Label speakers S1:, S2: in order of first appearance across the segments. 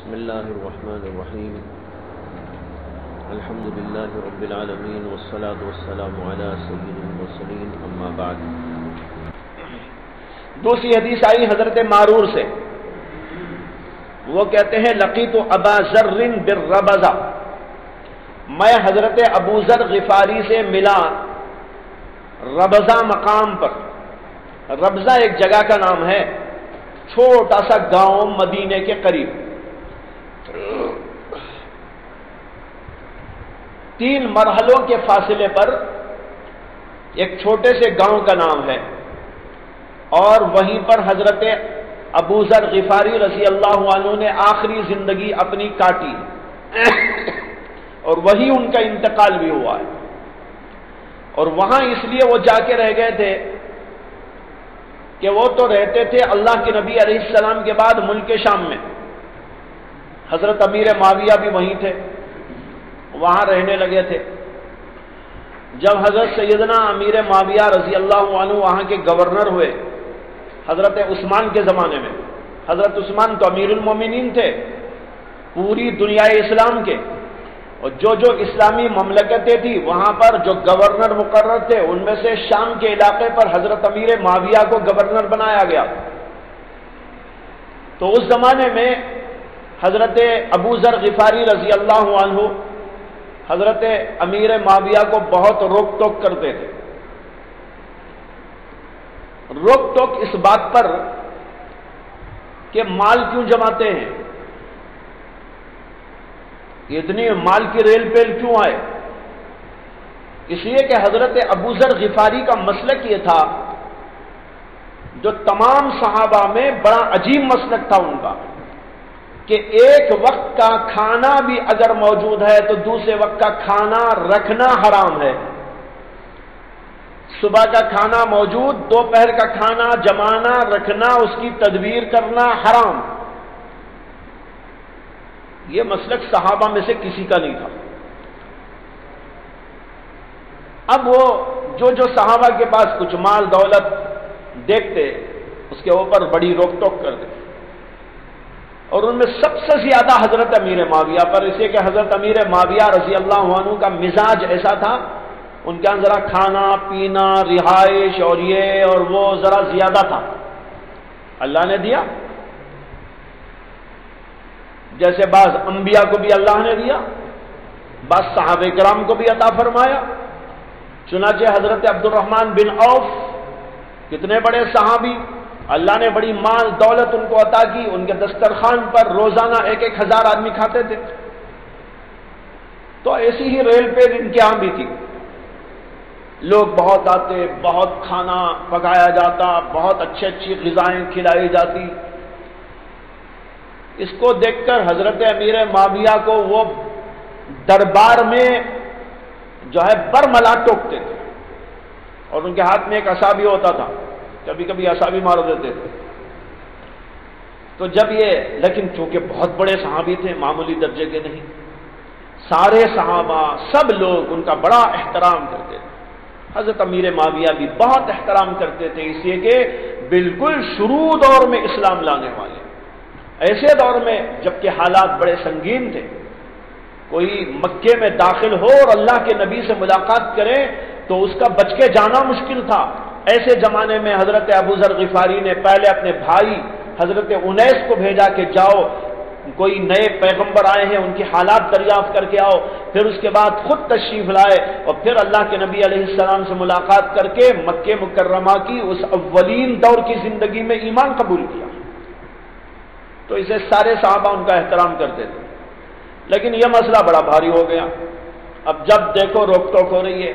S1: بسم اللہ الرحمن الرحیم الحمد للہ رب العالمین والصلاة والسلام علی سید المرسلین اما بعد۔
S2: دوسری حدیث آئی حضرت معرور سے، وہ کہتے ہیں لقیت ابا ذر بالربضہ، میں حضرت ابو ذر غفاری سے ملا ربضہ مقام پر۔ ربضہ ایک جگہ کا نام ہے، چھوٹا سا گاؤں مدینے کے قریب، 3 مرحلوں کے فاصلے پر ایک چھوٹے سے گاؤں کا نام ہے، اور وہیں پر حضرت ابو ذر غفاری رضی اللہ عنہ نے آخری زندگی اپنی کاٹی اور وہی ان کا انتقال بھی ہوا ہے۔ اور وہاں اس لیے وہ جا کے رہ گئے تھے کہ وہ تو رہتے تھے اللہ کے نبی علیہ السلام کے بعد ملک شام میں، حضرت امیر معاویہ بھی وہیں تھے، وہاں رہنے لگے تھے۔ جب حضرت سیدنا امیر معاویہ رضی اللہ عنہ وہاں کے گورنر ہوئے حضرت عثمان کے زمانے میں، حضرت عثمان تو امیر المومنین تھے پوری دنیا اسلام کے، اور جو اسلامی مملکتیں تھیں وہاں پر جو گورنر مقرر تھے ان میں سے شام کے علاقے پر حضرت امیر معاویہ کو گورنر بنایا گیا۔ تو اس زمانے میں حضرت ابو ذر غفاری رضی اللہ عنہ حضرت امیر معاویہ کو بہت روک ٹوک کرتے تھے۔ روک ٹوک اس بات پر کہ مال کیوں جماتے ہیں، اتنی مال کی ریل پیل کیوں آئے؟ اس لیے کہ حضرت ابو ذر غفاری کا مسلک یہ تھا جو تمام صحابہ میں بڑا عجیب مسلک تھا ان کا، کہ ایک وقت کا کھانا بھی اگر موجود ہے تو دوسرے وقت کا کھانا رکھنا حرام ہے۔ صبح کا کھانا موجود، دوپہر کا کھانا جمانا رکھنا، اس کی تدبیر کرنا حرام۔ یہ مسلک صحابہ میں سے کسی کا نہیں تھا۔ اب وہ جو صحابہ کے پاس کچھ مال دولت دیکھتے اس کے اوپر بڑی روک ٹوک کرتے، اور ان میں سب سے زیادہ حضرت امیر معاویہ پر، اس لیے کہ حضرت امیر معاویہ رضی اللہ عنہ کا مزاج ایسا تھا، ان کے ذرا کھانا پینا رہائش اور یہ اور وہ ذرا زیادہ تھا، اللہ نے دیا جیسے بعض انبیاء کو بھی اللہ نے دیا، بعض صحابہ کرام کو بھی عطا فرمایا۔ چنانچہ حضرت عبد الرحمن بن عوف کتنے بڑے صحابی، اللہ نے بڑی مال دولت ان کو عطا کی، ان کے دسترخوان پر روزانہ 1,000 آدمی کھاتے تھے۔ تو ایسی ہی ریل پہ ان کے یہاں بھی تھی، لوگ بہت آتے، بہت کھانا پکایا جاتا، بہت اچھی غذائیں کھلائی جاتی۔ اس کو دیکھ کر حضرت امیر معاویہ کو وہ دربار میں جو ہے برملا ٹوکتے تھے، اور ان کے ہاتھ میں ایک عصا بھی ہوتا تھا، کبھی کبھی عصا بھی مار دیتے تھے۔ تو جب یہ، لیکن چونکہ بہت بڑے صحابی تھے، معمولی درجے کے نہیں، سارے صحابہ سب لوگ ان کا بڑا احترام کرتے تھے، حضرت امیر معاویہ بھی بہت احترام کرتے تھے، اس لیے کہ بالکل شروع دور میں اسلام لانے والے، ایسے دور میں جبکہ حالات بڑے سنگین تھے، کوئی مکے میں داخل ہو اور اللہ کے نبی سے ملاقات کرے تو اس کا بچ کے جانا مشکل تھا۔ ایسے زمانے میں حضرت ابو ذر غفاری نے پہلے اپنے بھائی حضرت انیس کو بھیجا کہ جاؤ، کوئی نئے پیغمبر آئے ہیں ان کی حالات دریافت کر کے آؤ، پھر اس کے بعد خود تشریف لائے اور پھر اللہ کے نبی علیہ السلام سے ملاقات کر کے مکہ مکرمہ کی اس اولین دور کی زندگی میں ایمان قبول کیا۔ تو اسے سارے صحابہ ان کا احترام کرتے تھے، لیکن یہ مسئلہ بڑا بھاری ہو گیا۔ اب جب دیکھو روک ٹوک ہو رہی ہے،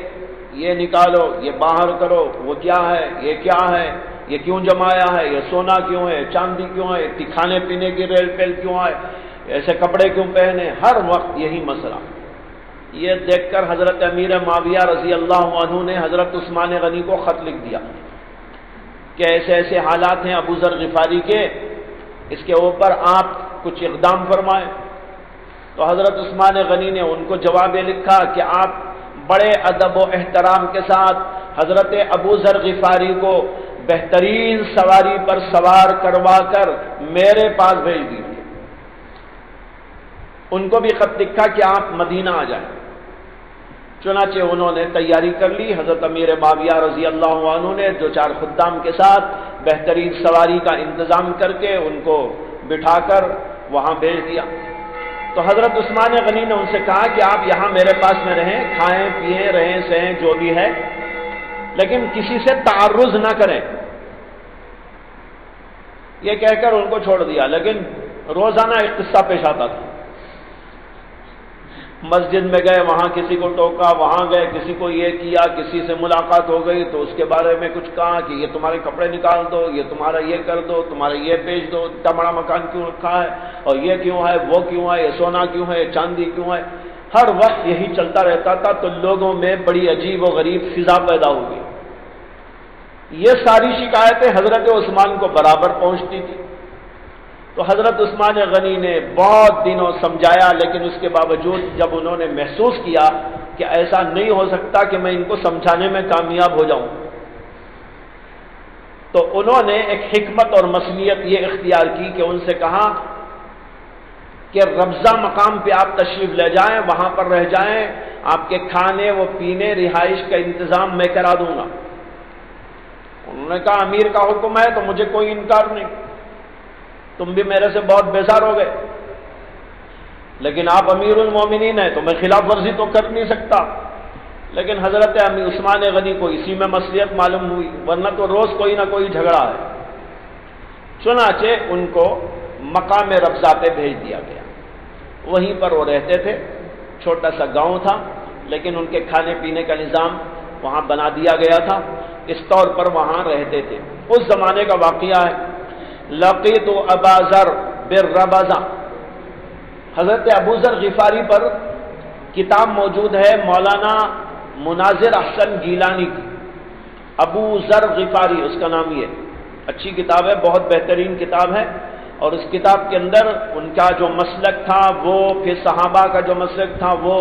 S2: یہ نکالو، یہ باہر کرو، وہ کیا ہے، یہ کیا ہے، یہ کیوں جمایا ہے، یہ سونا کیوں ہے، چاندی کیوں ہے، اتنی کھانے پینے کی ریل پیل کیوں آئے، ایسے کپڑے کیوں پہنے، ہر وقت یہی مسئلہ۔ یہ دیکھ کر حضرت امیر معاویہ رضی اللہ عنہ نے حضرت عثمان غنی کو خط لکھ دیا کہ ایسے ایسے حالات ہیں ابو ذر غفاری کے، اس کے اوپر آپ کچھ اقدام فرمائیں۔ تو حضرت عثمان غنی نے ان کو جواب یہ لکھا کہ آپ بڑے ادب و احترام کے ساتھ حضرت ابو ذر غفاری کو بہترین سواری پر سوار کروا کر میرے پاس بھیج دیجیے۔ ان کو بھی خط لکھا کہ آپ مدینہ آ جائیں۔ چنانچہ انہوں نے تیاری کر لی۔ حضرت امیر معاویہ رضی اللہ عنہ نے 2-4 خدام کے ساتھ بہترین سواری کا انتظام کر کے ان کو بٹھا کر وہاں بھیج دیا۔ تو حضرت عثمان غنی نے ان سے کہا کہ آپ یہاں میرے پاس میں رہیں، کھائیں پیئیں رہیں سہیں جو بھی ہے، لیکن کسی سے تعرض نہ کریں۔ یہ کہہ کر ان کو چھوڑ دیا، لیکن روزانہ ایک قصہ پیش آتا تھا۔ مسجد میں گئے، وہاں کسی کو ٹوکا، وہاں گئے کسی کو یہ کیا، کسی سے ملاقات ہو گئی تو اس کے بارے میں کچھ کہا کہ یہ تمہارے کپڑے نکال دو، یہ تمہارا یہ کر دو، تمہارا یہ بیچ دو، اتنا بڑا مکان کیوں رکھا ہے، اور یہ کیوں ہے، وہ کیوں ہے، یہ سونا کیوں ہے، یہ چاندی کیوں ہے۔ ہر وقت یہی چلتا رہتا تھا، تو لوگوں میں بڑی عجیب و غریب فضا پیدا ہو گئی۔ یہ ساری شکایتیں حضرت عثمان کو برابر پہنچتی تھی۔ تو حضرت عثمان غنی نے بہت دنوں سمجھایا، لیکن اس کے باوجود جب انہوں نے محسوس کیا کہ ایسا نہیں ہو سکتا کہ میں ان کو سمجھانے میں کامیاب ہو جاؤں، تو انہوں نے ایک حکمت اور مصلیحت یہ اختیار کی کہ ان سے کہا کہ ربضہ مقام پہ آپ تشریف لے جائیں، وہاں پر رہ جائیں، آپ کے کھانے و پینے رہائش کا انتظام میں کرا دوں گا۔ انہوں نے کہا امیر کا حکم ہے تو مجھے کوئی انکار نہیں، تم بھی میرے سے بہت بیزار ہو گئے، لیکن آپ امیر المومنین ہیں تو میں خلاف ورزی تو کر نہیں سکتا۔ لیکن حضرت عثمان غنی کو اسی میں مصلحت معلوم ہوئی، ورنہ تو روز کوئی نہ کوئی جھگڑا ہے۔ چنانچہ ان کو مقام ربضہ پہ بھیج دیا گیا، وہیں پر وہ رہتے تھے۔ چھوٹا سا گاؤں تھا، لیکن ان کے کھانے پینے کا نظام وہاں بنا دیا گیا تھا، اس طور پر وہاں رہتے تھے۔ اس زمانے کا واقعہ ہے، لقیت ابا ذر بالربضہ، حضرت ابو ذر غفاری پر کتاب موجود ہے مولانا مناظر احسن گیلانی کی، ابو ذر غفاری اس کا نام، یہ اچھی کتاب ہے، بہت بہترین کتاب ہے۔ اور اس کتاب کے اندر ان کا جو مسلک تھا وہ، پھر صحابہ کا جو مسلک تھا وہ،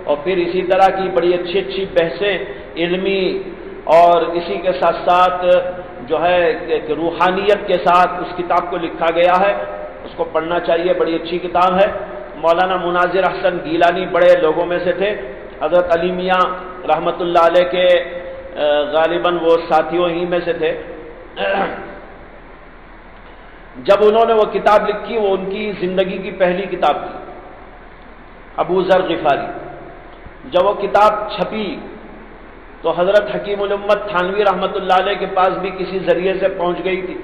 S2: اور پھر اسی طرح کی بڑی اچھی اچھی بحثیں علمی، اور اسی کے ساتھ ساتھ جو ہے کہ روحانیت کے ساتھ اس کتاب کو لکھا گیا ہے، اس کو پڑھنا چاہیے، بڑی اچھی کتاب ہے۔ مولانا مناظر احسن گیلانی بڑے لوگوں میں سے تھے، حضرت علی میاں رحمۃ اللہ علیہ کے غالباً وہ ساتھیوں ہی میں سے تھے۔ جب انہوں نے وہ کتاب لکھی، وہ ان کی زندگی کی پہلی کتاب تھی، ابو ذر غفاری۔ جب وہ کتاب چھپی تو حضرت حکیم الامت تھانوی رحمۃ اللہ علیہ کے پاس بھی کسی ذریعے سے پہنچ گئی تھی۔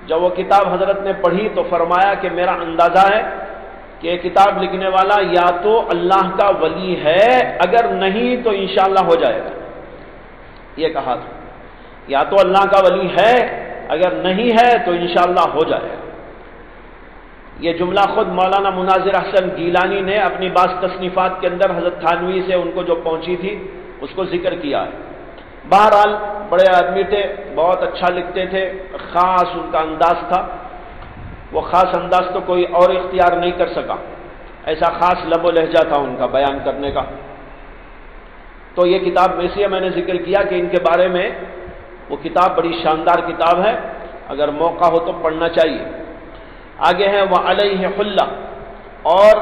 S2: جب وہ کتاب حضرت نے پڑھی تو فرمایا کہ میرا اندازہ ہے کہ یہ کتاب لکھنے والا یا تو اللہ کا ولی ہے، اگر نہیں تو انشاءاللہ ہو جائے گا، یہ کہا تھا، یا تو اللہ کا ولی ہے، اگر نہیں ہے تو انشاءاللہ ہو جائے گا۔ یہ جملہ خود مولانا مناظر احسن گیلانی نے اپنی بعض تصنیفات کے اندر حضرت تھانوی سے ان کو جو پہنچی تھی اس کو ذکر کیا ہے۔ بہرحال بڑے آدمی تھے، بہت اچھا لکھتے تھے، خاص ان کا انداز تھا، وہ خاص انداز تو کوئی اور اختیار نہیں کر سکا، ایسا خاص لب و لہجہ تھا ان کا بیان کرنے کا۔ تو یہ کتاب میں سے میں نے ذکر کیا کہ ان کے بارے میں وہ کتاب بڑی شاندار کتاب ہے، اگر موقع ہو تو پڑھنا چاہیے۔ آگے ہے وعلیہ حلہ، اور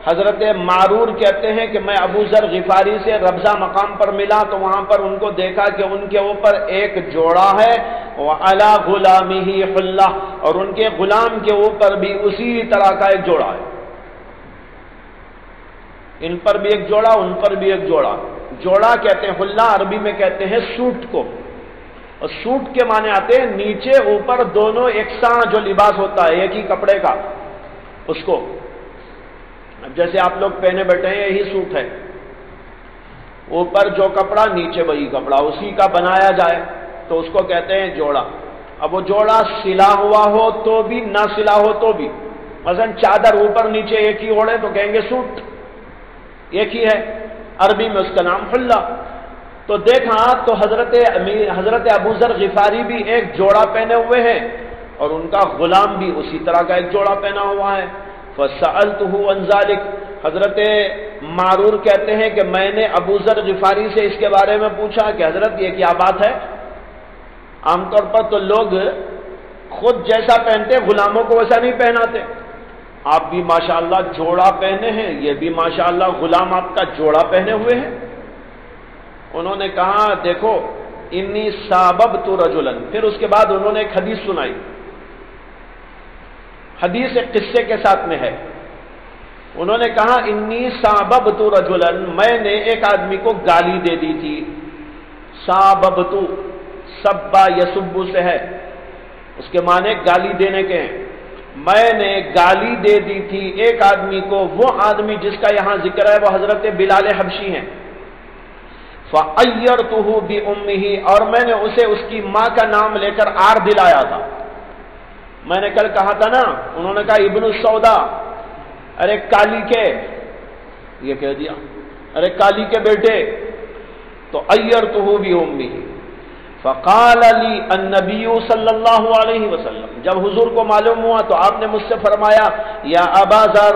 S2: حضرت معرور کہتے ہیں کہ میں ابو ذر غفاری سے ربضہ مقام پر ملا تو وہاں پر ان کو دیکھا کہ ان کے اوپر ایک جوڑا ہے، وعلی غلامہ حلہ، اور ان کے غلام کے اوپر بھی اسی طرح کا ایک جوڑا ہے، ان پر بھی ایک جوڑا، ان پر بھی ایک جوڑا۔ جوڑا کہتے ہیں حلہ، عربی میں کہتے ہیں سوٹ کو، اور سوٹ کے معنی آتے ہیں نیچے اوپر دونوں یکساں جو لباس ہوتا ہے ایک ہی کپڑے کا، اس کو جیسے آپ لوگ پہنے بیٹھے ہیں یہی سوٹ ہے، اوپر جو کپڑا نیچے وہی کپڑا، اسی کا بنایا جائے تو اس کو کہتے ہیں جوڑا۔ اب وہ جوڑا سلا ہوا ہو تو بھی، نہ سلا ہو تو بھی، مثلا چادر اوپر نیچے ایک ہی اوڑھے تو کہیں گے سوٹ، ایک ہی ہے، عربی میں اس کا نام حلہ۔ تو دیکھا تو حضرت ابو ذر غفاری بھی ایک جوڑا پہنے ہوئے ہیں، اور ان کا غلام بھی اسی طرح کا ایک جوڑا پہنا ہوا ہے۔ فسألته عن ذلك، حضرت معرور کہتے ہیں کہ میں نے ابو ذر غفاری سے اس کے بارے میں پوچھا کہ حضرت یہ کیا بات ہے؟ عام طور پر تو لوگ خود جیسا پہنتے غلاموں کو ویسا نہیں پہناتے، آپ بھی ماشاءاللہ جوڑا پہنے ہیں، یہ بھی ماشاءاللہ غلام آپ کا جوڑا پہنے ہوئے ہیں؟ انہوں نے کہا دیکھو انی ساببت رجلا، پھر اس کے بعد انہوں نے ایک حدیث سنائی، حدیث ایک قصے کے ساتھ میں ہے۔ انہوں نے کہا انی ساببت رجلا، میں نے ایک آدمی کو گالی دے دی تھی۔ ساببت، سبا یسبو سے ہے، اس کے معنی گالی دینے کے ہیں۔ میں نے گالی دے دی تھی ایک آدمی کو، وہ آدمی جس کا یہاں ذکر ہے وہ حضرت بلال حبشی ہیں۔ فَأَيَّرْتُهُ بِأُمِّهِ، اور میں نے اسے اس کی ماں کا نام لے کر آر دلایا تھا۔ میں نے کل کہا تھا نا، انہوں نے کہا ابن السودا، ارے کالی کے، یہ کہہ دیا ارے کالی کے بیٹے، تو اَيَّرْتُهُ بِأُمِّهِ۔ فقال لي النبی صلی اللہ علیہ وسلم، جب حضور کو معلوم ہوا تو آپ نے مجھ سے فرمایا یا ابا ذر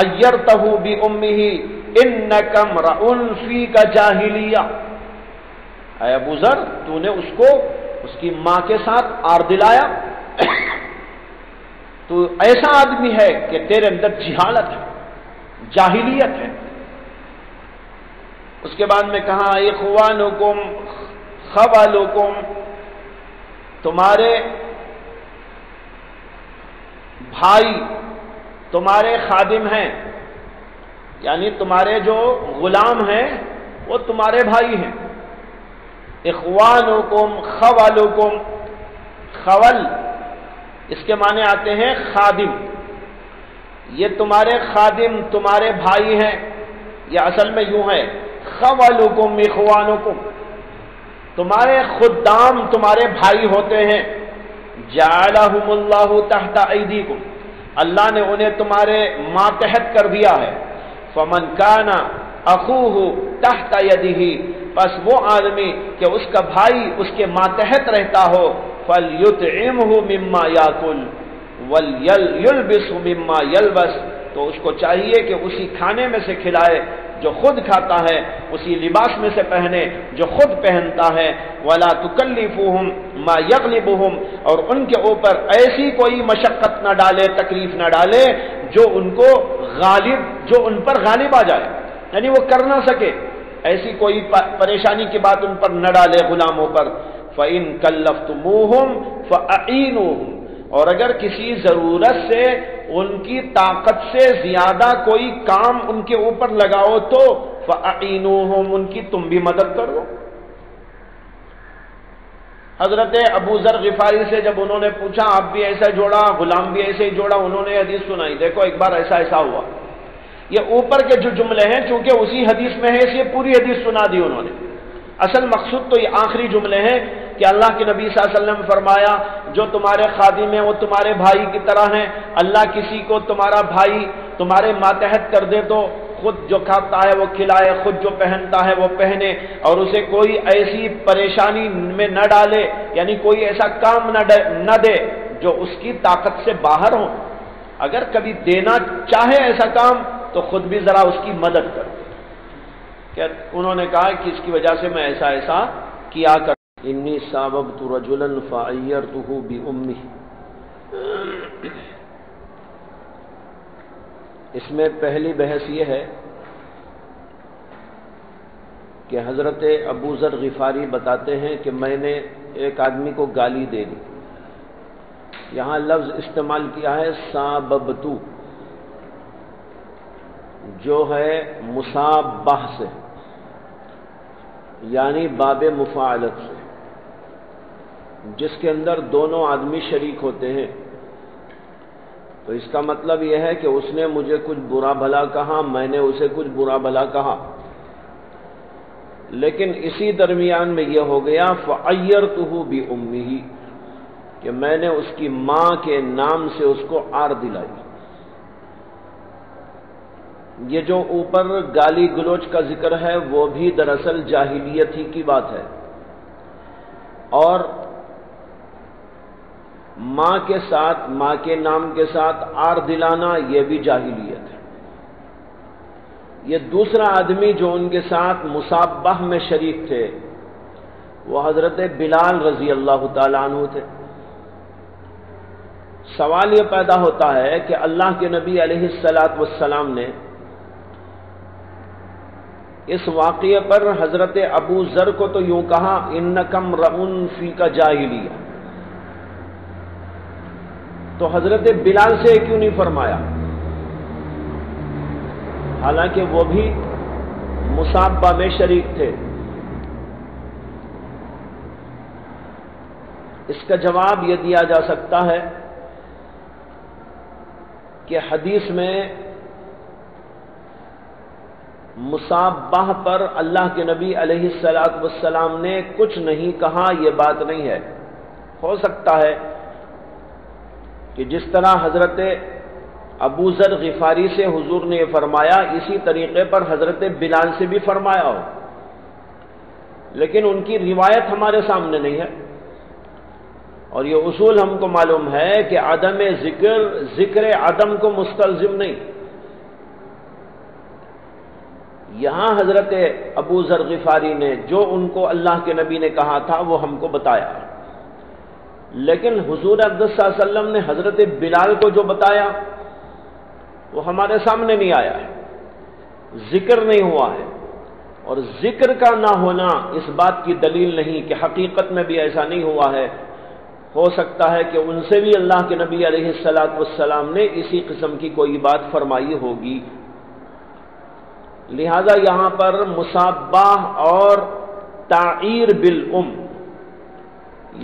S2: اَيَّرْتَهُ بِأُمِّهِ انک امرؤ فیک جاہلیہ، اے ابو ذر تو نے اس کو اس کی ماں کے ساتھ آر دلایا، تو ایسا آدمی ہے کہ تیرے اندر جہالت ہے، جاہلیت ہے۔ اس کے بعد میں کہا اخوانکم خوالکم، تمہارے بھائی تمہارے خادم ہیں، یعنی تمہارے جو غلام ہیں وہ تمہارے بھائی ہیں۔ اخوانکم خوالکم، خول اس کے معنی آتے ہیں خادم، یہ تمہارے خادم تمہارے بھائی ہیں، یہ اصل میں یوں ہے خوالکم اخوانکم، تمہارے خدام تمہارے بھائی ہوتے ہیں۔ جعلہم اللہ تحت ایدیکم، اللہ نے انہیں تمہارے ماتحت کر دیا ہے۔ فمن کان اخوہ تحت یدہ، پس وہ آدمی کہ اس کا بھائی اس کے ماتحت رہتا ہو، فلیطعمہ مما یاکل ولیلبسہ مما یلبس، تو اس کو چاہیے کہ اسی کھانے میں سے کھلائے جو خود کھاتا ہے، اسی لباس میں سے پہنے جو خود پہنتا ہے۔ ولا تکلفوہم ما یغلبہم، اور ان کے اوپر ایسی کوئی مشقت نہ ڈالے، تکلیف نہ ڈالے جو ان کو غالب، جو ان پر غالب آ جائے، یعنی وہ کر نہ سکے، ایسی کوئی پریشانی کی بات ان پر نہ ڈالے غلاموں پر۔ فَإِن كَلَّفْتُمُوهُمْ فَأَعِينُوهُمْ، اور اگر کسی ضرورت سے ان کی طاقت سے زیادہ کوئی کام ان کے اوپر لگاؤ تو فَأَعِينُوهُمْ، ان کی تم بھی مدد کرو۔ حضرت ابو ذر غفاری سے جب انہوں نے پوچھا آپ بھی ایسا جوڑا، غلام بھی ایسے ہی جوڑا، انہوں نے حدیث سنائی، دیکھو ایک بار ایسا ایسا ہوا۔ یہ اوپر کے جو جملے ہیں چونکہ اسی حدیث میں ہے اس لیے پوری حدیث سنا دی انہوں نے، اصل مقصود تو یہ آخری جملے ہیں کہ اللہ کے نبی صلی اللہ علیہ وسلم نے فرمایا جو تمہارے خادم ہیں وہ تمہارے بھائی کی طرح ہیں، اللہ کسی کو تمہارا بھائی تمہارے ماتحت کر دے تو خود جو کھاتا ہے وہ کھلائے، خود جو پہنتا ہے وہ پہنے، اور اسے کوئی ایسی پریشانی میں نہ ڈالے، یعنی کوئی ایسا کام نہ دے جو اس کی طاقت سے باہر ہو۔ اگر کبھی دینا چاہے ایسا کام تو خود بھی ذرا اس کی مدد کرو۔ کہ انہوں نے کہا کہ اس کی وجہ سے میں ایسا ایسا کیا کر۔
S1: انی ساببت رجلا فعیرتہ بامہ، اس میں پہلی بحث یہ ہے کہ حضرت ابو ذر غفاری بتاتے ہیں کہ میں نے ایک آدمی کو گالی دے دی، یہاں لفظ استعمال کیا ہے ساببتو، جو ہے مسابہ سے، یعنی باب مفاعلت سے، جس کے اندر دونوں آدمی شریک ہوتے ہیں۔ تو اس کا مطلب یہ ہے کہ اس نے مجھے کچھ برا بھلا کہا، میں نے اسے کچھ برا بھلا کہا، لیکن اسی درمیان میں یہ ہو گیا فعیرتہ بامہ، کہ میں نے اس کی ماں کے نام سے اس کو آر دلائی۔ یہ جو اوپر گالی گلوچ کا ذکر ہے وہ بھی دراصل جاہلیت ہی کی بات ہے، اور ماں کے ساتھ، ماں کے نام کے ساتھ آر دلانا یہ بھی جاہلیت ہے۔ یہ دوسرا آدمی جو ان کے ساتھ مصابہ میں شریک تھے وہ حضرت بلال رضی اللہ تعالیٰ عنہ تھے۔ سوال یہ پیدا ہوتا ہے کہ اللہ کے نبی علیہ الصلاۃ والسلام نے اس واقعے پر حضرت ابو ذر کو تو یوں کہا انکم رؤن فیک جاہلیہ، تو حضرت بلال سے کیوں نہیں فرمایا؟ حالانکہ وہ بھی مصابہ میں شریک تھے۔ اس کا جواب یہ دیا جا سکتا ہے کہ حدیث میں مصابہ پر اللہ کے نبی علیہ الصلاۃ والسلام نے کچھ نہیں کہا، یہ بات نہیں ہے۔ ہو سکتا ہے کہ جس طرح حضرت ابو ذر غفاری سے حضور نے یہ فرمایا، اسی طریقے پر حضرت بلال سے بھی فرمایا ہو، لیکن ان کی روایت ہمارے سامنے نہیں ہے۔ اور یہ اصول ہم کو معلوم ہے کہ عدم ذکر عدم کو مستلزم نہیں۔ یہاں حضرت ابو ذر غفاری نے جو ان کو اللہ کے نبی نے کہا تھا وہ ہم کو بتایا، لیکن حضور اقدس صلی اللہ علیہ وسلم نے حضرت بلال کو جو بتایا وہ ہمارے سامنے نہیں آیا ہے، ذکر نہیں ہوا ہے۔ اور ذکر کا نہ ہونا اس بات کی دلیل نہیں کہ حقیقت میں بھی ایسا نہیں ہوا ہے۔ ہو سکتا ہے کہ ان سے بھی اللہ کے نبی علیہ الصلاۃ والسلام نے اسی قسم کی کوئی بات فرمائی ہوگی۔ لہذا یہاں پر مصابہ اور تعیر بالام،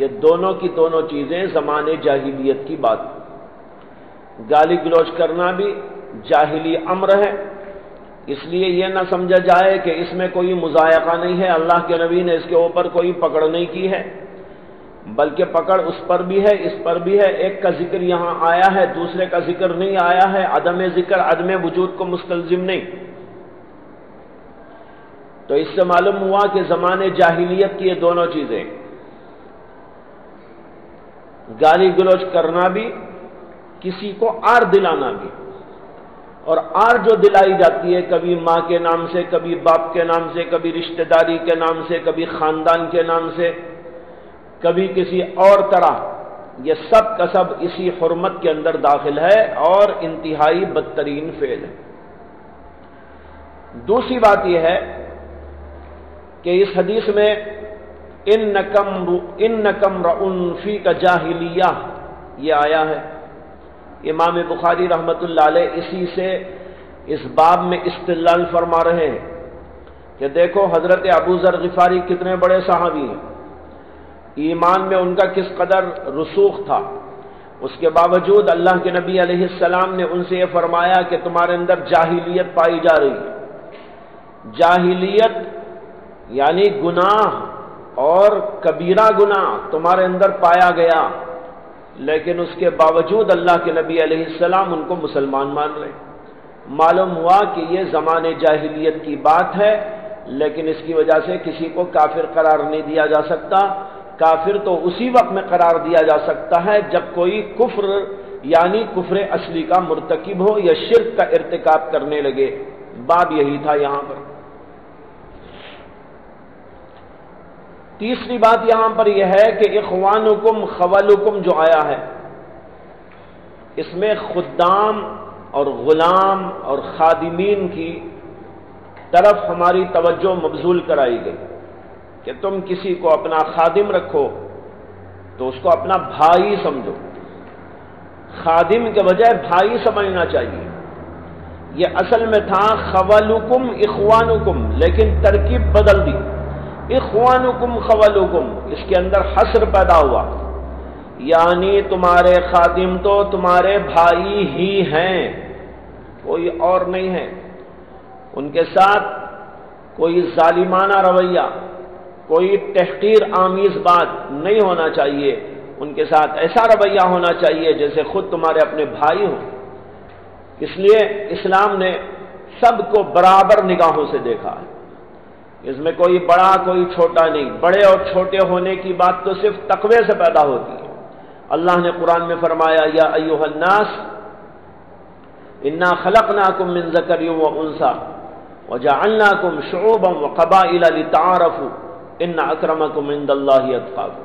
S1: یہ دونوں کی دونوں چیزیں زمانے جاہلیت کی بات۔ گالی گلوچ کرنا بھی جاہلی امر ہے، اس لیے یہ نہ سمجھا جائے کہ اس میں کوئی مضائقہ نہیں ہے، اللہ کے نبی نے اس کے اوپر کوئی پکڑ نہیں کی ہے، بلکہ پکڑ اس پر بھی ہے، اس پر بھی ہے۔ ایک کا ذکر یہاں آیا ہے، دوسرے کا ذکر نہیں آیا ہے۔ عدم ذکر عدم وجود کو مستلزم نہیں۔ تو اس سے معلوم ہوا کہ زمانے جاہلیت کی یہ دونوں چیزیں، گالی گلوچ کرنا بھی، کسی کو آر دلانا بھی، اور آر جو دلائی جاتی ہے کبھی ماں کے نام سے، کبھی باپ کے نام سے، کبھی رشتہ داری کے نام سے، کبھی خاندان کے نام سے، کبھی کسی اور طرح، یہ سب کا سب اسی حرمت کے اندر داخل ہے اور انتہائی بدترین فعل ہے۔ دوسری بات یہ ہے کہ اس حدیث میں انکم رؤن فیک جاہلیہ یہ آیا ہے، امام بخاری رحمۃ اللہ علیہ اسی سے اس باب میں استدلال فرما رہے ہیں کہ دیکھو حضرت ابو ذر غفاری کتنے بڑے صحابی ہیں، ایمان میں ان کا کس قدر رسوخ تھا، اس کے باوجود اللہ کے نبی علیہ السلام نے ان سے یہ فرمایا کہ تمہارے اندر جاہلیت پائی جا رہی ہے۔ جاہلیت یعنی گناہ اور کبیرہ گناہ تمہارے اندر پایا گیا، لیکن اس کے باوجود اللہ کے نبی علیہ السلام ان کو مسلمان مان رہے۔ معلوم ہوا کہ یہ زمانے جاہلیت کی بات ہے، لیکن اس کی وجہ سے کسی کو کافر قرار نہیں دیا جا سکتا۔ کافر تو اسی وقت میں قرار دیا جا سکتا ہے جب کوئی کفر یعنی کفر اصلی کا مرتکب ہو یا شرک کا ارتکاب کرنے لگے۔ باب یہی تھا یہاں پر۔ تیسری بات یہاں پر یہ ہے کہ اخوانکم خولکم جو آیا ہے، اس میں خدام اور غلام اور خادمین کی طرف ہماری توجہ مبذول کرائی گئی کہ تم کسی کو اپنا خادم رکھو تو اس کو اپنا بھائی سمجھو، خادم کے بجائے بھائی سمجھنا چاہیے۔ یہ اصل میں تھا خولکم اخوانکم، لیکن ترکیب بدل دی، اخوانکم خولکم، اس کے اندر حصر پیدا ہوا، یعنی تمہارے خادم تو تمہارے بھائی ہی ہیں، کوئی اور نہیں ہے۔ ان کے ساتھ کوئی ظالمانہ رویہ، کوئی تحقیر آمیز بات نہیں ہونا چاہیے، ان کے ساتھ ایسا رویہ ہونا چاہیے جیسے خود تمہارے اپنے بھائی ہوں۔ اس لیے اسلام نے سب کو برابر نگاہوں سے دیکھا ہے، اس میں کوئی بڑا کوئی چھوٹا نہیں۔ بڑے اور چھوٹے ہونے کی بات تو صرف تقوی سے پیدا ہوتی ہے۔ اللہ نے قرآن میں فرمایا یا ایھا الناس انا خلقناکم من ذکر و انثی وجعلناکم شعوبا وقبائل لتعارفوا ان اکرمکم عند اللہ اتقاکم،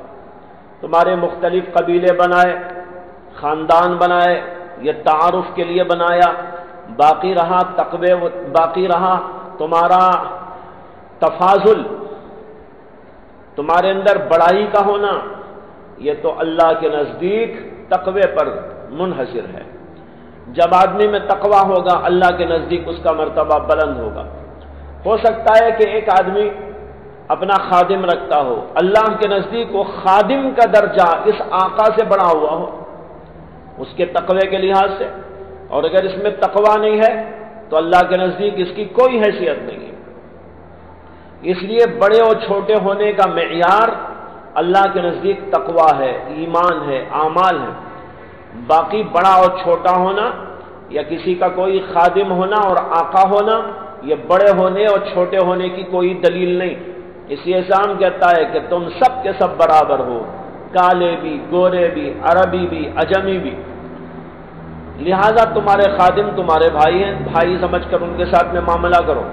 S1: تمہارے مختلف قبیلے بنائے، خاندان بنائے، یہ تعارف کے لیے بنایا، باقی رہا تقوی، باقی رہا تمہارا تفاضل، تمہارے اندر بڑائی کا ہونا، یہ تو اللہ کے نزدیک تقوی پر منحصر ہے۔ جب آدمی میں تقوی ہوگا اللہ کے نزدیک اس کا مرتبہ بلند ہوگا۔ ہو سکتا ہے کہ ایک آدمی اپنا خادم رکھتا ہو، اللہ کے نزدیک وہ خادم کا درجہ اس آقا سے بڑا ہوا ہو اس کے تقوی کے لحاظ سے، اور اگر اس میں تقوی نہیں ہے تو اللہ کے نزدیک اس کی کوئی حیثیت نہیں ہے۔ اس لیے بڑے اور چھوٹے ہونے کا معیار اللہ کے نزدیک تقوی ہے، ایمان ہے، اعمال ہے۔ باقی بڑا اور چھوٹا ہونا یا کسی کا کوئی خادم ہونا اور آقا ہونا، یہ بڑے ہونے اور چھوٹے ہونے کی کوئی دلیل نہیں۔ اس لیے اسلام کہتا ہے کہ تم سب کے سب برابر ہو، کالے بھی، گورے بھی، عربی بھی، عجمی بھی، لہذا تمہارے خادم تمہارے بھائی ہیں، بھائی سمجھ کر ان کے ساتھ میں معاملہ کرو۔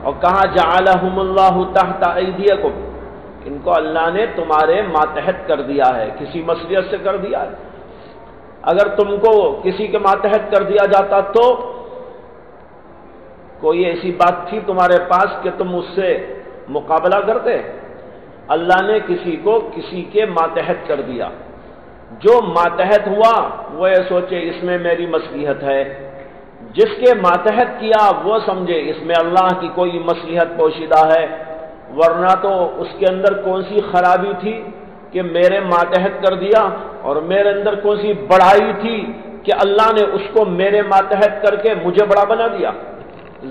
S1: اور کہا جعلہم اللہ تحت ایدیکم، ان کو اللہ نے تمہارے ماتحت کر دیا ہے، کسی مصلیت سے کر دیا ہے۔ اگر تم کو کسی کے ماتحت کر دیا جاتا تو کوئی ایسی بات تھی تمہارے پاس کہ تم اس سے مقابلہ کرتے؟ اللہ نے کسی کو کسی کے ماتحت کر دیا۔ جو ماتحت ہوا وہ یہ سوچے اس میں میری مصلحت ہے، جس کے ماتحت کیا وہ سمجھے اس میں اللہ کی کوئی مصلحت پوشیدہ ہے، ورنہ تو اس کے اندر کون سی خرابی تھی کہ میرے ماتحت کر دیا، اور میرے اندر کون سی بڑائی تھی کہ اللہ نے اس کو میرے ماتحت کر کے مجھے بڑا بنا دیا؟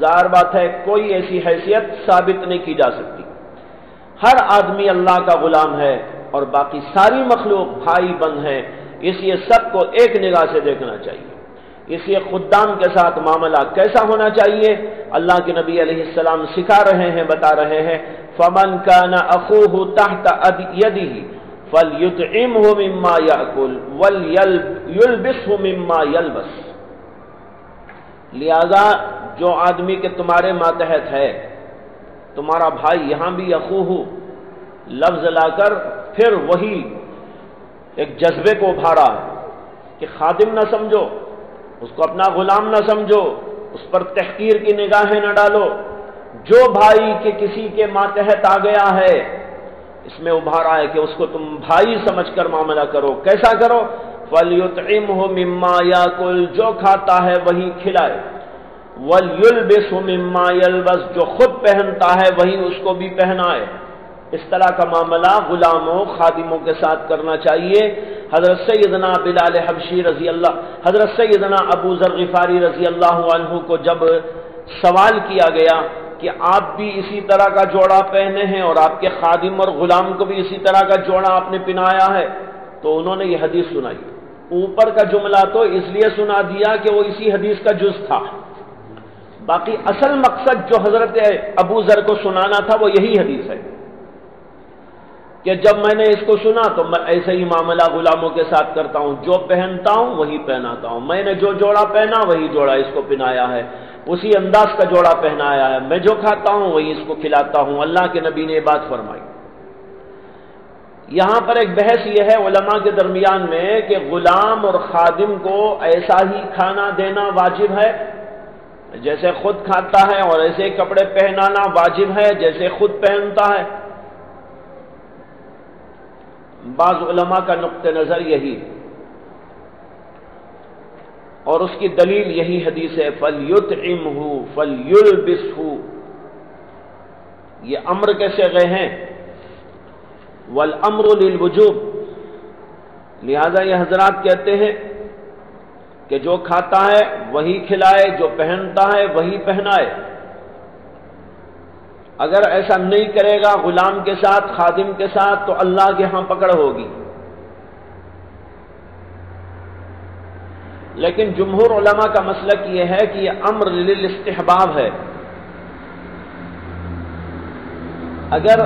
S1: ظاہر بات ہے کوئی ایسی حیثیت ثابت نہیں کی جا سکتی۔ ہر آدمی اللہ کا غلام ہے اور باقی ساری مخلوق بھائی بند ہیں، اس لیے سب کو ایک نگاہ سے دیکھنا چاہیے۔ اس لیے خدام کے ساتھ معاملہ کیسا ہونا چاہیے اللہ کے نبی علیہ السلام سکھا رہے ہیں، بتا رہے ہیں، فَمَنْ كَانَ أَخُوهُ تَحْتَ يَدِهِ فَلْيُطْعِمْهُ مِمَّا يَأْكُلُ وَلْيَلْبِسْهُ مِمَّا يَلْبَسُ۔ لہذا جو آدمی کے تمہارے ماتحت ہے، تمہارا بھائی، یہاں بھی اخوہ لفظ لا کر پھر وہی ایک جذبے کو ابھارا ہے کہ خادم نہ سمجھو اس کو، اپنا غلام نہ سمجھو، اس پر تحقیر کی نگاہیں نہ ڈالو۔ جو بھائی کے کسی کے ماتحت آ گیا ہے اس میں ابھارا ہے کہ اس کو تم بھائی سمجھ کر معاملہ کرو۔ کیسا کرو؟ فَلْيُطْعِمْهُ مِمَّا يَأْكُلُ، جو کھاتا ہے وہی کھلائے، وَلْيُلْبِسْهُ مِمَّا يَلْبَسُ، جو خود پہنتا ہے وہی اس کو بھی پہنائے۔ اس طرح کا معاملہ غلاموں خادموں کے ساتھ کرنا چاہیے۔ حضرت سیدنا بلال حبشی رضی اللہ، حضرت سیدنا ابو ذر غفاری رضی اللہ عنہ کو جب سوال کیا گیا کہ آپ بھی اسی طرح کا جوڑا پہنے ہیں اور آپ کے خادم اور غلام کو بھی اسی طرح کا جوڑا آپ نے پہنایا ہے، تو انہوں نے یہ حدیث سنائی۔ اوپر کا جملہ تو اس لیے سنا دیا کہ وہ اسی حدیث کا جز تھا، باقی اصل مقصد جو حضرت ابو ذر کو سنانا تھا وہ یہی حدیث ہے کہ جب میں نے اس کو سنا تو میں ایسے ہی معاملہ غلاموں کے ساتھ کرتا ہوں، جو پہنتا ہوں وہی پہناتا ہوں، میں نے جو جوڑا پہنا وہی جوڑا اس کو پہنایا ہے، اسی انداز کا جوڑا پہنایا ہے، میں جو کھاتا ہوں وہی اس کو کھلاتا ہوں۔ اللہ کے نبی نے یہ بات فرمائی۔ یہاں پر ایک بحث یہ ہے علماء کے درمیان میں کہ غلام اور خادم کو ایسا ہی کھانا دینا واجب ہے جیسے خود کھاتا ہے، اور ایسے کپڑے پہنانا واجب ہے جیسے خود پہنتا ہے۔ بعض علماء کا نقطہ نظر یہی، اور اس کی دلیل یہی حدیث ہے فَلْيُطْعِمْهُ فَلْيُلْبِسْهُ، یہ امر کے صیغے ہیں، والامر للوجوب، لہذا یہ حضرات کہتے ہیں کہ جو کھاتا ہے وہی کھلائے، جو پہنتا ہے وہی پہنائے۔ اگر ایسا نہیں کرے گا غلام کے ساتھ، خادم کے ساتھ، تو اللہ کے ہاں پکڑ ہوگی۔ لیکن جمہور علماء کا مسلک یہ ہے کہ یہ امر للاستحباب ہے۔ اگر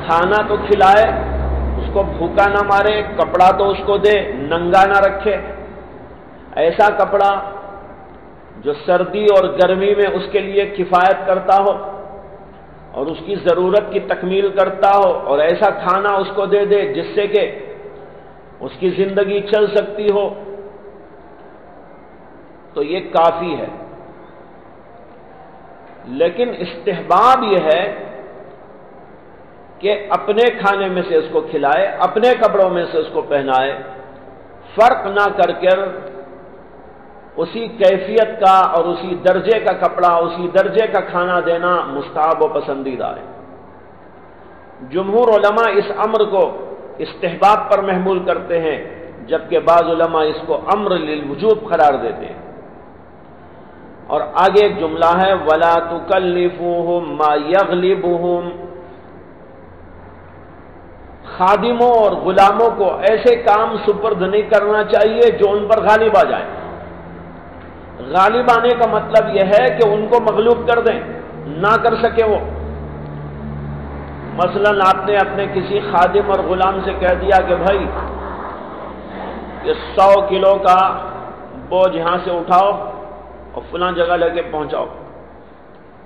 S1: کھانا تو کھلائے، اس کو بھوکا نہ مارے، کپڑا تو اس کو دے، ننگا نہ رکھے، ایسا کپڑا جو سردی اور گرمی میں اس کے لیے کفایت کرتا ہو اور اس کی ضرورت کی تکمیل کرتا ہو، اور ایسا کھانا اس کو دے دے جس سے کہ اس کی زندگی چل سکتی ہو تو یہ کافی ہے. لیکن استحباب یہ ہے کہ اپنے کھانے میں سے اس کو کھلائے، اپنے کپڑوں میں سے اس کو پہنائے، فرق نہ کر کر اسی کیفیت کا اور اسی درجے کا کپڑا، اسی درجے کا کھانا دینا مستحب و پسندیدہ ہے. جمہور علماء اس امر کو استحباب پر محمول کرتے ہیں، جبکہ بعض علماء اس کو امر للوجوب قرار دیتے ہیں. اور آگے ایک جملہ ہے وَلَا تُكَلِّفُوهُمْ مَا يَغْلِبُهُمْ. خادموں اور غلاموں کو ایسے کام سپرد نہیں کرنا چاہیے جو ان پر غالب آ جائیں. غالب آنے کا مطلب یہ ہے کہ ان کو مغلوب کر دیں، نہ کر سکے وہ. مثلا آپ نے اپنے کسی خادم اور غلام سے کہہ دیا کہ بھائی یہ 100 کلو کا بوجھ یہاں سے اٹھاؤ اور فلاں جگہ لے کے پہنچاؤ.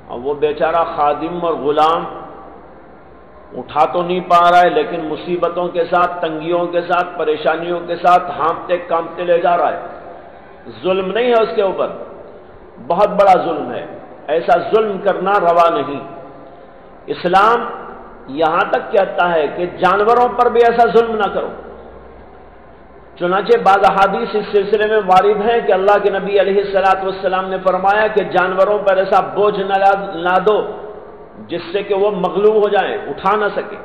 S1: اور وہ بیچارہ خادم اور غلام اٹھا تو نہیں پا رہا ہے، لیکن مصیبتوں کے ساتھ، تنگیوں کے ساتھ، پریشانیوں کے ساتھ ہانپتے کانپتے لے جا رہا ہے. ظلم نہیں ہے اس کے اوپر، بہت بڑا ظلم ہے. ایسا ظلم کرنا روا نہیں. اسلام یہاں تک کہتا ہے کہ جانوروں پر بھی ایسا ظلم نہ کرو. چنانچہ بعض احادیث اس سلسلے میں وارد ہیں کہ اللہ کے نبی علیہ الصلوۃ والسلام نے فرمایا کہ جانوروں پر ایسا بوجھ نہ لا دو جس سے کہ وہ مغلوب ہو جائیں، اٹھا نہ سکے.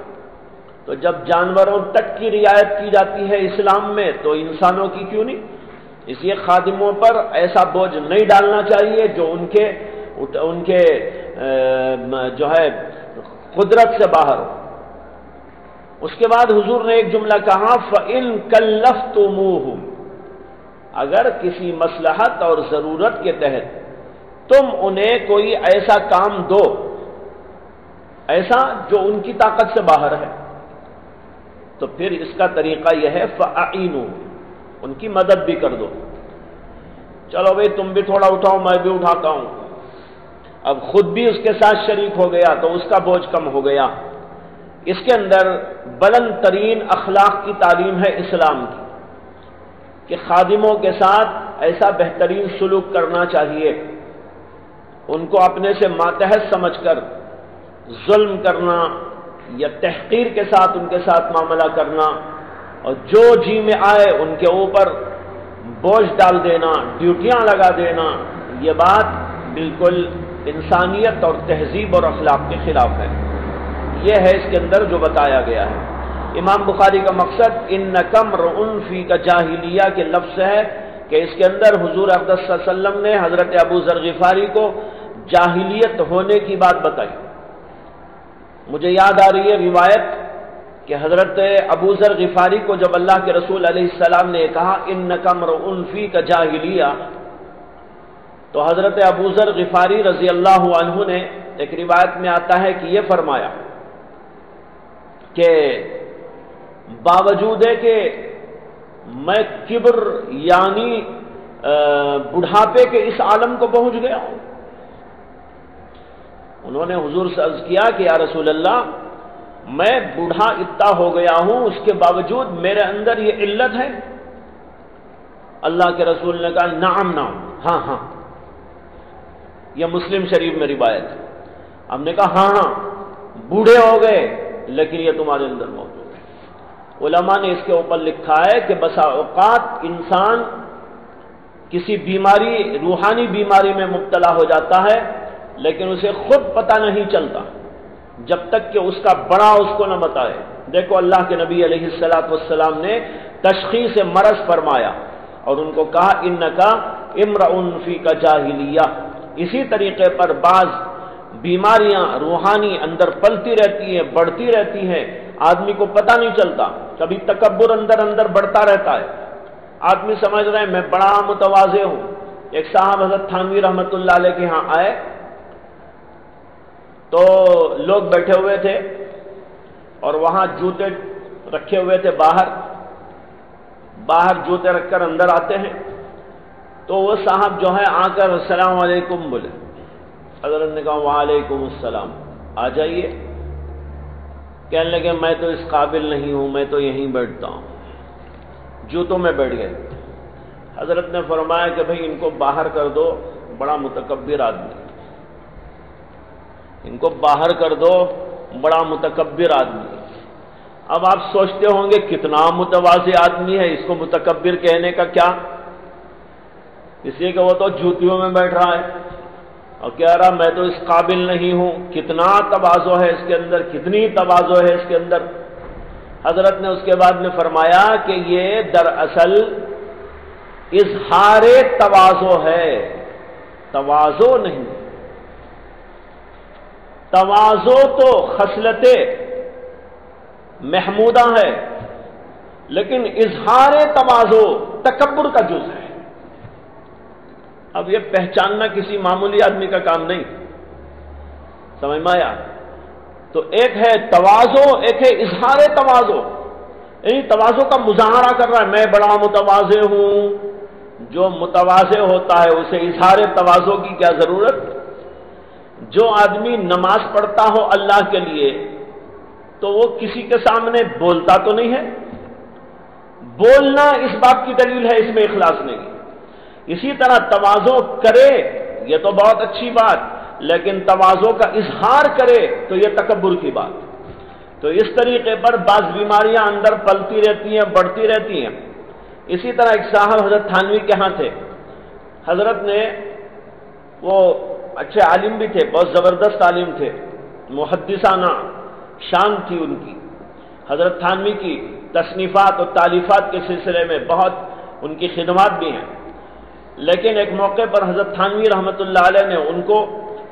S1: تو جب جانوروں تک کی رعایت کی جاتی ہے اسلام میں تو انسانوں کی کیوں نہیں؟ اس لیے خادموں پر ایسا بوجھ نہیں ڈالنا چاہیے جو ان کے جو ہے قدرت سے باہر ہو. اس کے بعد حضور نے ایک جملہ کہا فَإِن كَلَّفْتُمُوهُمْ. اگر کسی مصلحت اور ضرورت کے تحت تم انہیں کوئی ایسا کام دو، ایسا جو ان کی طاقت سے باہر ہے، تو پھر اس کا طریقہ یہ ہے فَأَعِينُوا، ان کی مدد بھی کر دو. چلو بھئی تم بھی تھوڑا اٹھاؤ، میں بھی اٹھاتا ہوں. اب خود بھی اس کے ساتھ شریک ہو گیا تو اس کا بوجھ کم ہو گیا. اس کے اندر بلند ترین اخلاق کی تعلیم ہے اسلام کی کہ خادموں کے ساتھ ایسا بہترین سلوک کرنا چاہیے. ان کو اپنے سے ماتحت سمجھ کر ظلم کرنا یا تحقیر کے ساتھ ان کے ساتھ معاملہ کرنا اور جو جی میں آئے ان کے اوپر بوجھ ڈال دینا، ڈیوٹیاں لگا دینا، یہ بات بالکل انسانیت اور تہذیب اور اخلاق کے خلاف ہے. یہ ہے اس کے اندر جو بتایا گیا ہے. امام بخاری کا مقصد اِنَّکَ امْرُؤٌ فِیکَ جاہلیہ کے لفظ ہے کہ اس کے اندر حضور اقدس صلی اللہ علیہ وسلم نے حضرت ابو ذر غفاری کو جاہلیت ہونے کی بات بتائی. مجھے یاد آ رہی ہے روایت کہ حضرت ابو ذر غفاری کو جب اللہ کے رسول علیہ السلام نے کہا اِنَّکَ امْرُؤٌ فِیکَ جاہلیہ، تو حضرت ابو ذر غفاری رضی اللہ عنہ نے ایک روایت میں آتا ہے کہ یہ فرمایا کہ باوجود ہے کہ میں کبر یعنی بڑھاپے کے اس عالم کو پہنچ گیا ہوں. انہوں نے حضور سے عرض کیا کہ یا رسول اللہ میں بوڑھا اتنا ہو گیا ہوں، اس کے باوجود میرے اندر یہ علت ہے. اللہ کے رسول نے کہا نعم نعم، ہاں ہاں. یہ مسلم شریف میں روایت ہے. ہم نے کہا ہاں ہاں بوڑھے ہو گئے لیکن یہ تمہارے اندر موجود ہے. علماء نے اس کے اوپر لکھا ہے کہ بسا اوقات انسان کسی بیماری، روحانی بیماری میں مبتلا ہو جاتا ہے لیکن اسے خود پتہ نہیں چلتا جب تک کہ اس کا بڑا اس کو نہ بتائے. دیکھو اللہ کے نبی علیہ الصلوۃ والسلام نے تشخیص مرض فرمایا اور ان کو کہا اِنَّکَ امْرُؤٌ فِیکَ جاہلیہ. اسی طریقے پر بعض بیماریاں روحانی اندر پلتی رہتی ہیں، بڑھتی رہتی ہیں، آدمی کو پتہ نہیں چلتا. کبھی تکبر اندر اندر بڑھتا رہتا ہے، آدمی سمجھ رہے ہیں میں بڑا متواضع ہوں. ایک صاحب حضرت تھانوی رحمۃ اللہ علیہ کے ہاں آئے تو لوگ بیٹھے ہوئے تھے اور وہاں جوتے رکھے ہوئے تھے، باہر جوتے رکھ کر اندر آتے ہیں. تو وہ صاحب جو ہے آ کر السلام علیکم بولے. حضرت نے کہا وعلیکم السلام، آ جائیے. کہنے لگے میں تو اس قابل نہیں ہوں، میں تو یہیں بیٹھتا ہوں. جوتوں میں بیٹھ گئے۔ حضرت نے فرمایا کہ بھئی ان کو باہر کر دو، بڑا متکبر آدمی، ان کو باہر کر دو، بڑا متکبر آدمی۔ اب آپ سوچتے ہوں گے کتنا متواضع آدمی ہے، اس کو متکبر کہنے کا کیا؟ اس لیے کہ وہ تو جوتیوں میں بیٹھ رہا ہے اور کہہ رہا میں تو اس قابل نہیں ہوں۔ کتنا تواضع ہے اس کے اندر، کتنی تواضع ہے اس کے اندر۔ حضرت نے اس کے بعد میں فرمایا کہ یہ دراصل اظہار تواضع ہے، تواضع نہیں۔ تواضع تو خصلت محمودہ ہے، لیکن اظہار تواضع تکبر کا جز ہے۔ اب یہ پہچاننا کسی معمولی آدمی کا کام نہیں، سمجھ میں آیا؟ تو ایک ہے تواضع، ایک ہے اظہار تواضع، یعنی تواضع کا مظاہرہ کر رہا ہے، میں بڑا متواضع ہوں۔ جو متواضع ہوتا ہے اسے اظہار تواضع کی کیا ضرورت؟ جو آدمی نماز پڑھتا ہو اللہ کے لیے تو وہ کسی کے سامنے بولتا تو نہیں ہے؟ بولنا اس بات کی دلیل ہے اس میں اخلاص نہیں۔ اسی طرح تواضع کرے یہ تو بہت اچھی بات، لیکن تواضع کا اظہار کرے تو یہ تکبر کی بات۔ تو اس طریقے پر بعض بیماریاں اندر پلتی رہتی ہیں، بڑھتی رہتی ہیں۔ اسی طرح ایک صاحب حضرت تھانوی کے ہاں تھے، حضرت نے وہ اچھے عالم بھی تھے، بہت زبردست عالم تھے، محدثانہ شان تھی ان کی۔ حضرت تھانوی کی تصنیفات اور تالیفات کے سلسلے میں بہت ان کی خدمات بھی ہیں، لیکن ایک موقع پر حضرت تھانوی رحمۃ اللہ علیہ نے ان کو،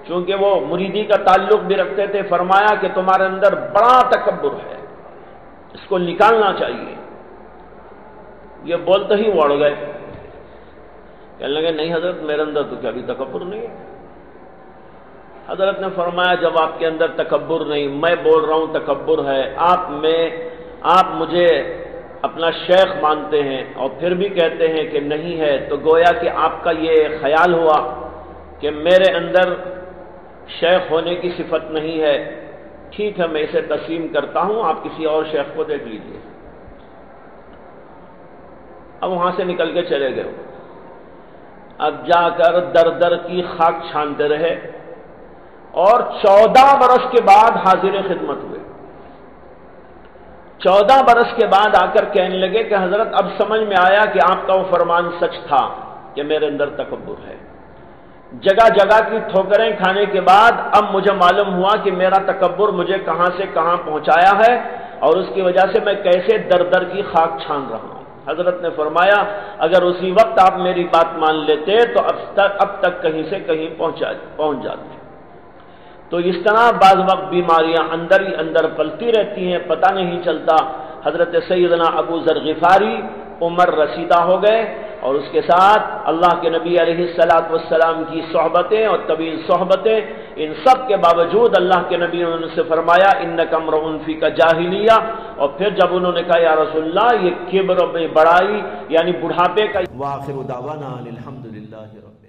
S1: چونکہ وہ مریدی کا تعلق بھی رکھتے تھے، فرمایا کہ تمہارے اندر بڑا تکبر ہے، اس کو نکالنا چاہیے۔ یہ بولتے ہی اڑ گئے، کہنے لگے نہیں حضرت میرے اندر تو کبھی تکبر نہیں ہے۔ حضرت نے فرمایا جب آپ کے اندر تکبر نہیں، میں بول رہا ہوں تکبر ہے، آپ مجھے اپنا شیخ مانتے ہیں اور پھر بھی کہتے ہیں کہ نہیں ہے، تو گویا کہ آپ کا یہ خیال ہوا کہ میرے اندر شیخ ہونے کی صفت نہیں ہے۔ ٹھیک ہے میں اسے تسلیم کرتا ہوں، آپ کسی اور شیخ کو دیکھ لیجیے۔ اب وہاں سے نکل کے چلے گئے، اب جا کر در در کی خاک چھانتے رہے اور 14 برس کے بعد حاضر خدمت ہوئے۔ 14 برس کے بعد آ کر کہنے لگے کہ حضرت اب سمجھ میں آیا کہ آپ کا وہ فرمان سچ تھا کہ میرے اندر تکبر ہے۔ جگہ جگہ کی ٹھوکریں کھانے کے بعد اب مجھے معلوم ہوا کہ میرا تکبر مجھے کہاں سے کہاں پہنچایا ہے اور اس کی وجہ سے میں کیسے در در کی خاک چھان رہا ہوں۔ حضرت نے فرمایا اگر اسی وقت آپ میری بات مان لیتے تو اب تک کہیں سے کہیں پہنچ جاتے۔ تو اس طرح بعض وقت بیماریاں اندر ہی اندر پلتی رہتی ہیں، پتہ نہیں چلتا۔ حضرت سیدنا ابو ذر غفاری عمر رسیدہ ہو گئے اور اس کے ساتھ اللہ کے نبی علیہ الصلوۃ والسلام کی صحبتیں اور طویل صحبتیں، ان سب کے باوجود اللہ کے نبی نے ان سے فرمایا انک امرؤ فیک جاہلیہ، اور پھر جب انہوں نے کہا یا رسول اللہ یہ کبر میں بڑائی یعنی بڑھاپے کا۔
S2: وآخر دعوانا الحمدللہ رب